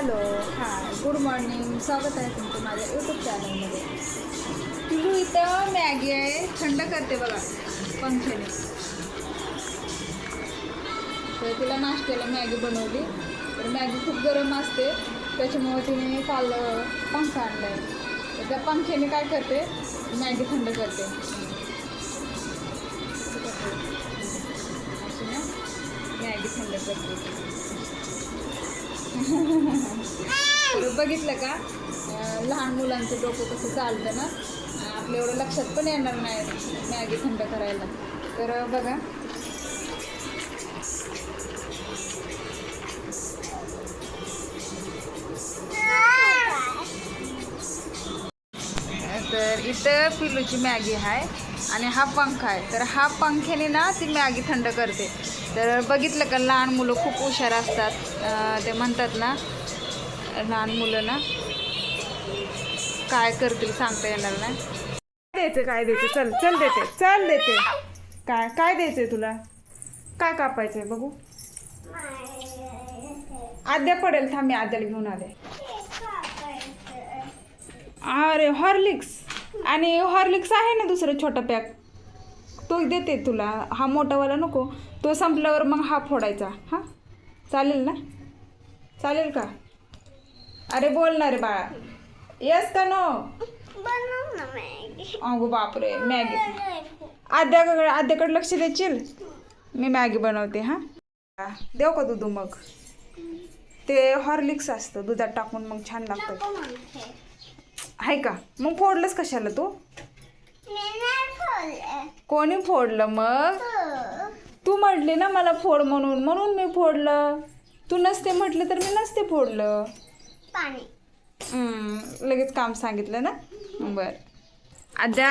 Hello hi good morning. स्वागत आहे तुमचं माझ्या यूट्यूब चॅनलमध्ये. पिलू इथं मॅगी आहे, थंड करते बघा पंख्याने. तर तिला नाश्त्याला मॅगी बनवली. तर मॅगी खूप गरम असते, त्याच्यामुळे तिने काल पंखा आणला आहे. तर त्या पंख्याने काय करते, मॅगी थंड करते. अशी ना मॅगी थंड करते. तर बघितलं का लहान मुलांचं डोकं कसं चालतं ना, आपल्या एवढं लक्षात पण येणार नाही मॅगी थंड करायला. तर बघा तर इथं पिलूची मॅगी आहे आणि हा पंखा आहे. तर हा पंख्याने ना ती मॅगी थंड करते. तर बघितलं का लहान मुलं खूप हुशार असतात. ते म्हणतात ना लहान मुलं ना काय करतील सांगता येणार नाही. द्यायचं काय द्यायचं, चल चल देते, चल देते. काय काय द्यायचंय तुला, काय कापायचंय बघू. आद्या पडेल, थांब मी आद्याला घेऊन आले. अरे हॉर्लिक्स, आणि हॉर्लिक्स आहे ना दुसरं छोटा पॅक, तो देते तुला. हा मोठावाला नको, तो संपल्यावर मग हा फोडायचा. हां चालेल ना, चालेल का. अरे बोल ना रे बाळा, येस का नो. अगो बापरे मॅगी. आद्याकडे लक्ष देशील, मी मॅगी बनवते. हां देऊ का दूध मग. ते हॉर्लिक्स असतं दुधात टाकून मग छान लागतं. आहे का मग फोडलंस कशाला तू. कोणी फोडलं मग. तू म्हटली ना मला फोड म्हणून, म्हणून मी फोडलं. तू नसते म्हटलं तर मी नसते फोडलं. लगेच काम सांगितलं ना. बर आद्या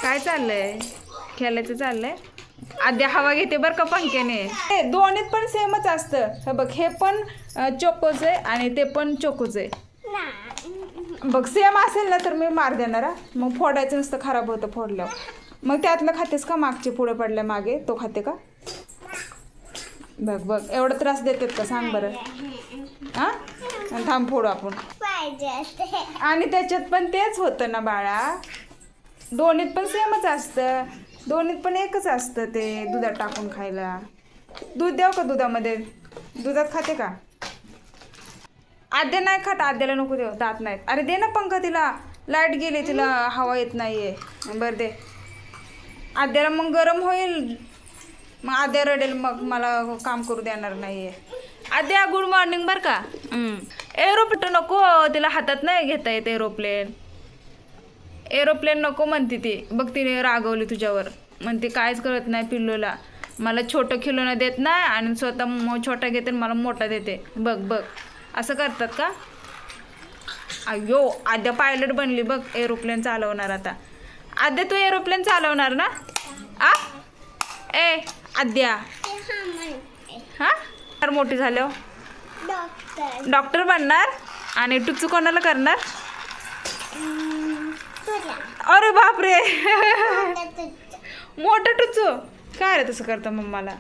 काय चाललंय, खेळायचं चाललंय. आद्या हवा घेते बरं का पंख्याने. दोन्हीत पण सेमच असतं. हे बघ, हे पण चोकोच आहे आणि ते पण चोकोच आहे. बघ सेम असेल ना तर मी मार देणार. मग फोडायचं नसतं, खराब होतं फोडल्यावर. मग त्यातलं खातेस का, मागचे पुढे पडल्या मागे तो खाते का. बघ बघ एवढा त्रास देतात का सांग बरं. हां थांब फोडू आपण. आणि त्याच्यात पण तेच होतं ना बाळा, दोन्हीत पण सेमच असतं, दोन्हीत पण एकच असतं. ते दुधात टाकून खायला. दूध द्याव का दुधामध्ये, दुधात खाते का. आद्या नाही खात, आद्याला नको देऊ, दात नाहीत. अरे दे ना पंखा तिला, लाईट गेली, तिला हवा येत नाहीये. बरं दे आद्याला, मग गरम होईल, मग आद्या रडेल, मग मला काम करू देणार नाहीये. आद्या गुड मॉर्निंग बरं का. एरोप्लेन नको, तिला हातात नाही घेता येत एरोप्लेन. एरोप्लेन नको म्हणते ती. बघ तिने रागवली तुझ्यावर, म्हणते काहीच कळत नाही पिल्लूला. मला छोटं खिलोनं देत नाही आणि स्वतः छोटा घेते मला मोठा देते. बघ बघ असं करतात का. अय्यो आद्या पायलट बनली बघ, एरोप्लेन चालवणार आता. आद्या तू एरोप्लेन चालवणार ना. ए आद्या हां तर मोठी झाल्यावर डॉक्टर बनणार. आणि टुचू कोणाला करणार. अरे बापरे मोठं टुचू. काय रे तसं करतं मम्माला.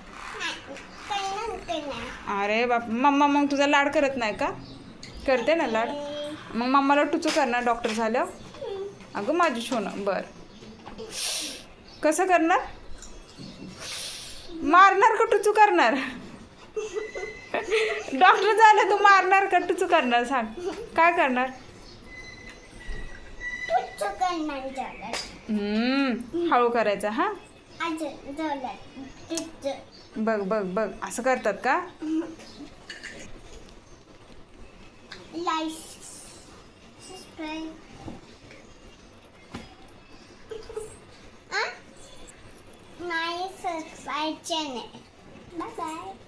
अरे बाप, मम्मा मग तुझा लाड करत नाही का. करते ना लाड, मग मम्माला टुचू करणार डॉक्टर झाल्यावर. अगं माझी सोनं. बरं कसं करणार, मारणार का टुचू करणार. डॉक्टर झालं तू मारणार का टुचू करणार, सांग काय करणार. हळू करायचं. हां बघ बघ बघ असं करतात का. My subscribe channel. Bye bye.